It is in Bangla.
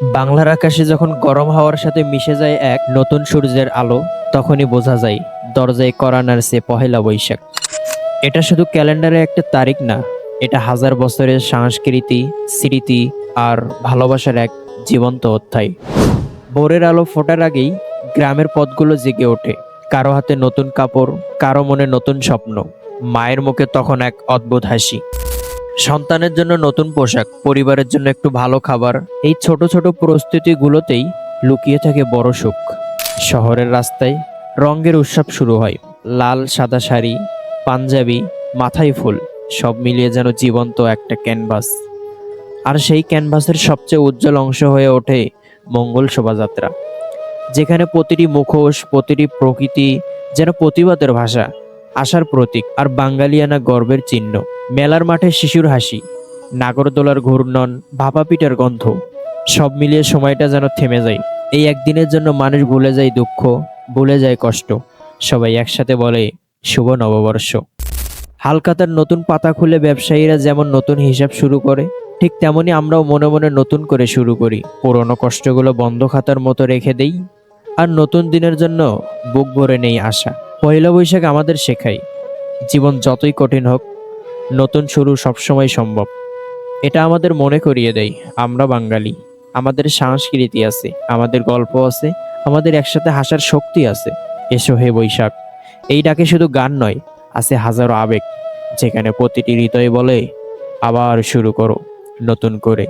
বাংলার আকাশে যখন গরম হাওয়ার সাথে মিশে যায় এক নতুন সূর্যের আলো, তখনই বোঝা যায় দরজায় কড়া নাড়ছে পহেলা বৈশাখ। এটা শুধু ক্যালেন্ডারে একটা তারিখ না, এটা হাজার বছরের সংস্কৃতি, স্মৃতি আর ভালোবাসার এক জীবন্ত অধ্যায়। ভোরের আলো ফোটার আগেই গ্রামের পথগুলো জেগে ওঠে, কারো হাতে নতুন কাপড়, কারো মনে নতুন স্বপ্ন। মায়ের মুখে তখন এক অদ্ভুত হাসি। সন্তানের জন্য নতুন পোশাক, পরিবারের জন্য একটু ভালো খাবার, এই ছোট ছোট প্রস্তুতিগুলোতেই লুকিয়ে থাকে বড় সুখ। শহরের রাস্তায় রঙের উৎসব শুরু হয়। লাল সাদা শাড়ি, পাঞ্জাবি, মাথায় ফুল, সব মিলিয়ে যেন জীবন্ত একটা ক্যানভাস। আর সেই ক্যানভাসের সবচেয়ে উজ্জ্বল অংশ হয়ে ওঠে মঙ্গল শোভাযাত্রা, যেখানে প্রতিটি মুখোশ, প্রতিটি প্রকৃতি যেন প্রতিবাদের ভাষা, আশার প্রতীক আর বাঙালিয়ানা গর্বের চিহ্ন। মেলার মাঠে শিশুর হাসি, নাগরদোলার ঘূর্ণন, ভাপা পিঠার গন্ধ, সব মিলিয়ে সময়টা যেন থেমে যায়। এই একদিনের জন্য মানুষ ভুলে যায় দুঃখ, ভুলে যায় কষ্ট, সবাই একসাথে বলে শুভ নববর্ষ। হালখাতার নতুন পাতা খুলে ব্যবসায়ীরা যেমন নতুন হিসাব শুরু করে, ঠিক তেমনি আমরাও মনে মনে নতুন করে শুরু করি। পুরনো কষ্টগুলো বন্ধ খাতার মতো রেখে দেই, আর নতুন দিনের জন্য বুক ভরে নেই আশা। পয়লা বৈশাখ আমাদের শেখায়, জীবন যতই কঠিন হোক, নতুন শুরু সবসময় সম্ভব। এটা আমাদের মনে করিয়ে দেয় আমরা বাঙালি, আমাদের সংস্কৃতি আছে, আমাদের গল্প আছে, আমাদের একসাথে হাসার শক্তি আছে। এসো হে বৈশাখ, এই ডাকে শুধু গান নয়, আছে হাজারো আবেগ, যেখানে প্রতিটি হৃদয় বলে আবার শুরু করো নতুন করে।